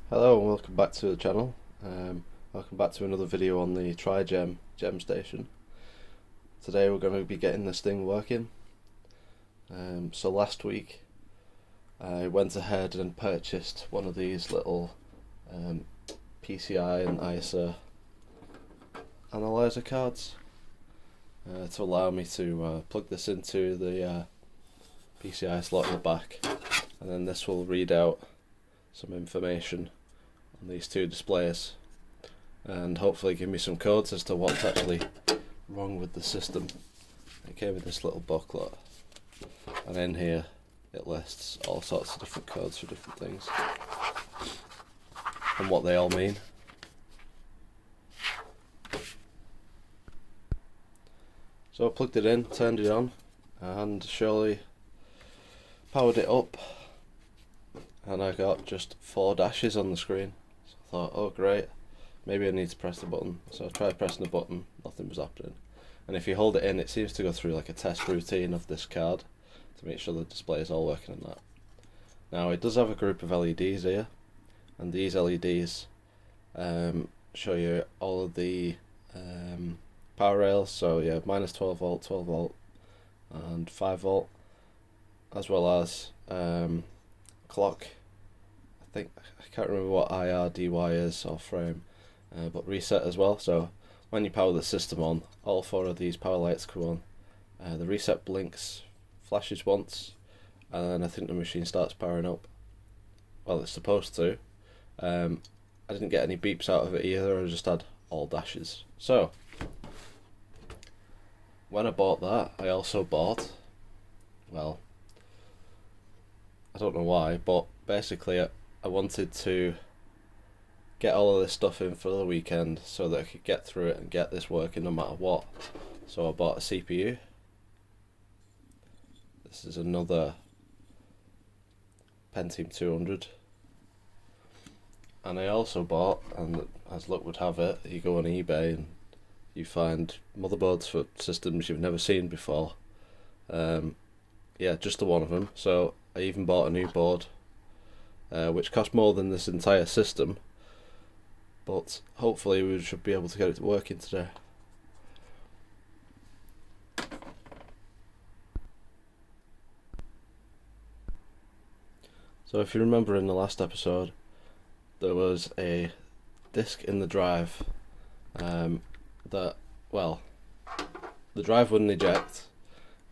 Hello and welcome back to the channel. Welcome back to another video on the TriGem GemStation. Today we're going to be getting this thing working. So last week I went ahead and purchased one of these little PCI and ISA analyzer cards to allow me to plug this into the PCI slot in the back, and then this will read out some information on these two displays and hopefully give me some codes as to what's actually wrong with the system. It came with this little booklet, and in here it lists all sorts of different codes for different things and what they all mean. So I plugged it in, turned it on, and surely powered it up, and I got just 4 dashes on the screen. So I thought, oh great, maybe I need to press the button. So I tried pressing the button, nothing was happening. And if you hold it in, it seems to go through like a test routine of this card to make sure the display is all working on that. Now it does have a group of LEDs here, and these LEDs show you all of the power rails. So yeah, minus 12 volt, 12 volt, and 5 volt, as well as clock. I can't remember what IRDY is, or frame, but reset as well. So when you power the system on, all 4 of these power lights come on. The reset blinks, flashes once, and then I think the machine starts powering up. Well, it's supposed to. I didn't get any beeps out of it either, I just had all dashes. So when I bought that, I also bought, well, I don't know why, but basically I wanted to get all of this stuff in for the weekend so that I could get through it and get this working no matter what. So I bought a CPU. This is another Pentium 200. And I also bought, and as luck would have it, you go on eBay and you find motherboards for systems you've never seen before. Yeah, just the one of them. So I even bought a new board, which cost more than this entire system, but hopefully we should be able to get it working today. So if you remember in the last episode, there was a disk in the drive that, well, the drive wouldn't eject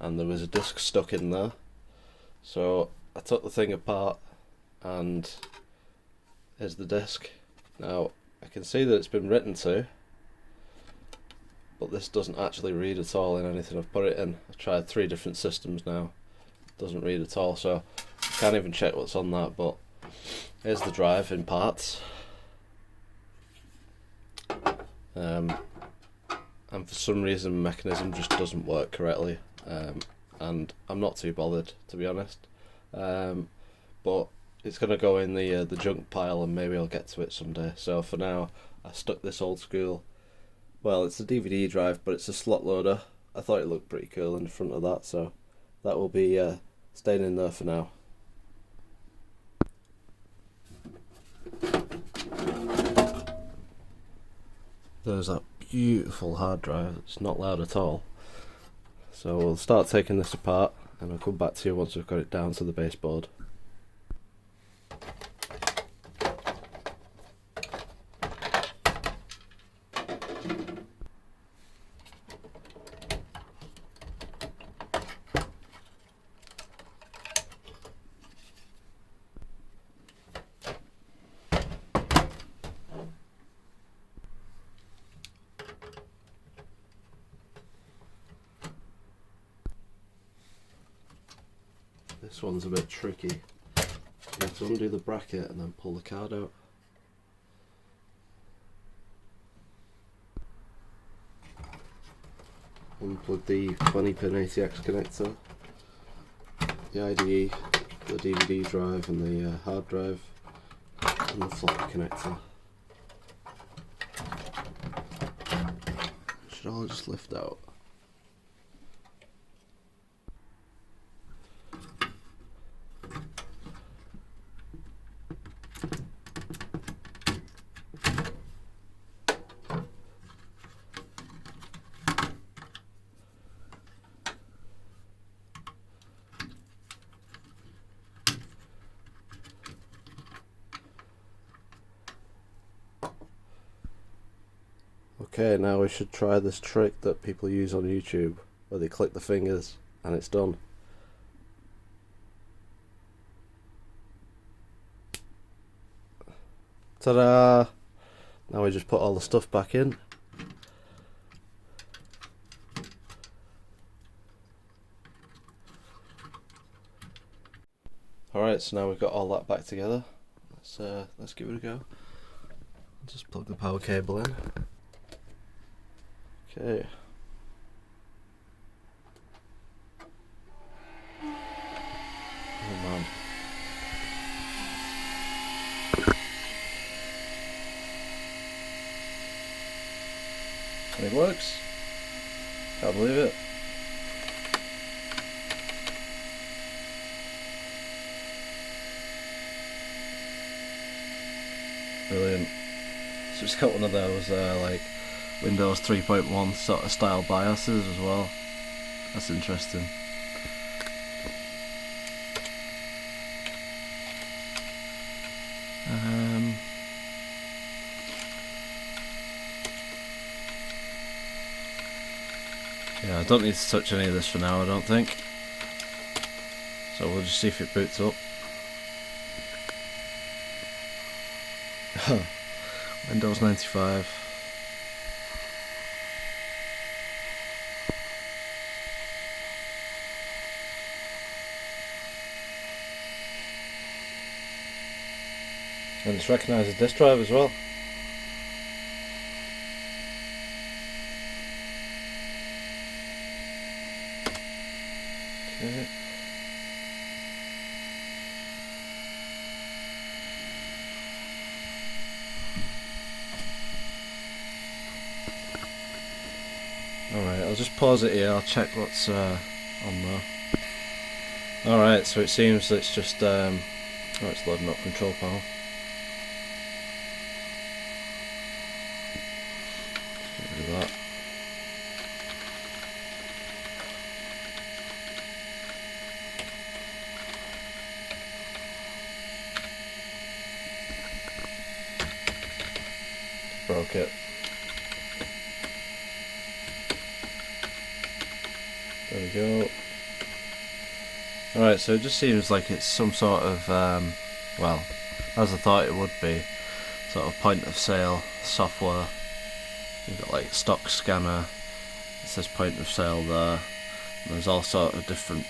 and there was a disk stuck in there. So I took the thing apart, and here's the disk. Now I can see that it's been written to, but this doesn't actually read at all in anything I've put it in. I've tried 3 different systems now, it doesn't read at all, so I can't even check what's on that. But here's the drive in parts, and for some reason the mechanism just doesn't work correctly, and I'm not too bothered, to be honest. But it's going to go in the junk pile, and maybe I'll get to it someday. So for now I stuck this old school, well, it's a DVD drive but it's a slot loader. I thought it looked pretty cool in the front of that, so that will be staying in there for now. There's that beautiful hard drive, it's not loud at all. So we'll start taking this apart and I'll come back to you once we've got it down to the baseboard. This one's a bit tricky. You have to undo the bracket and then pull the card out. Unplug the 20-pin ATX connector, the IDE, the DVD drive and the hard drive, and the floppy connector. It should all just lift out. Okay, now we should try this trick that people use on YouTube, where they click the fingers and it's done. Ta-da! Now we just put all the stuff back in. Alright, so now we've got all that back together. Let's give it a go. Just plug the power cable in. Okay. Oh man. And it works. Can't believe it. Brilliant. So it's got one of those like Windows 3.1 sort of style BIOSes as well. That's interesting. Yeah, I don't need to touch any of this for now, I don't think. So we'll just see if it boots up. Windows 95. And it's recognised a disk drive as well. Okay. Alright, I'll just pause it here, I'll check what's on there. Alright, so it seems that it's just, it's loading up control panel. Get rid of that. Broke it. There we go. Alright, so it just seems like it's some sort of, well, as I thought it would be, sort of point of sale software. You've got like stock scanner, it says point of sale there, and there's all sort of different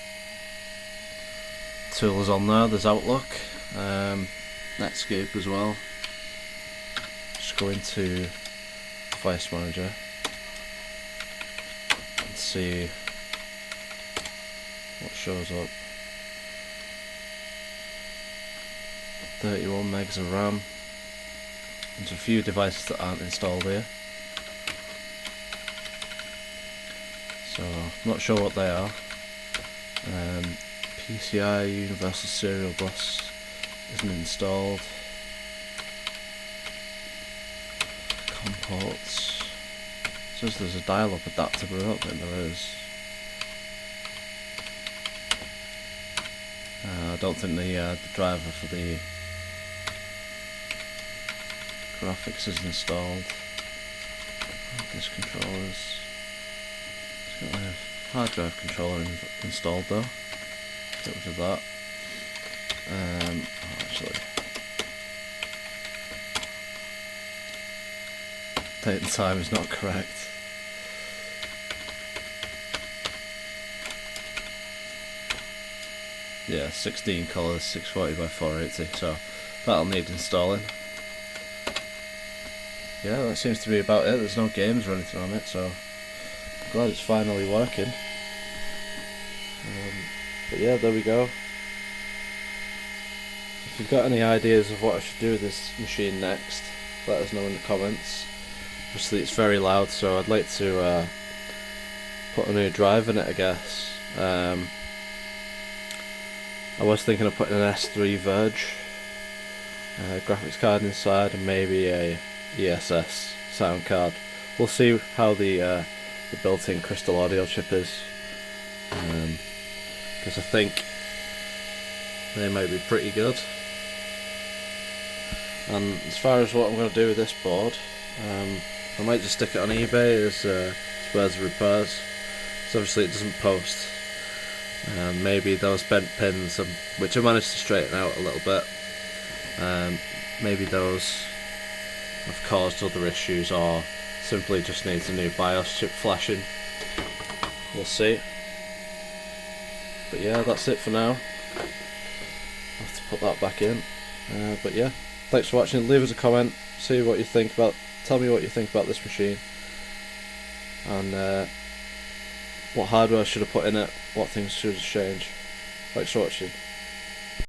tools on there. There's Outlook, Netscape as well. Just go into Device Manager and see what shows up. 31 megs of RAM. There's a few devices that aren't installed here, so not sure what they are. PCI Universal Serial Bus isn't installed. COM ports. It says there's a dial-up adapter, but I don't think there is. I don't think the driver for the graphics is installed. This controllers. It's got a hard drive controller installed though. Get rid of that. Actually, date and time is not correct. Yeah, 16 colours, 640 by 480, so that'll need installing. Yeah, that seems to be about it. There's no games or anything on it, so I'm glad it's finally working. But yeah, there we go. If you've got any ideas of what I should do with this machine next, let us know in the comments. Obviously it's very loud, so I'd like to put a new drive in it, I guess. I was thinking of putting an S3 Verge graphics card inside, and maybe a ESS sound card. We'll see how the built-in crystal audio chip is, because I think they might be pretty good. And as far as what I'm going to do with this board, I might just stick it on eBay as spares and repairs. So obviously it doesn't post. Maybe those bent pins, which I managed to straighten out a little bit, maybe those have caused other issues, or simply just needs a new BIOS chip flashing. We'll see. But yeah, that's it for now. I'll have to put that back in. But yeah, thanks for watching. Leave us a comment. See what you think about. Tell me what you think about this machine, and what hardware should I put in it. What things should I change. Thanks for watching.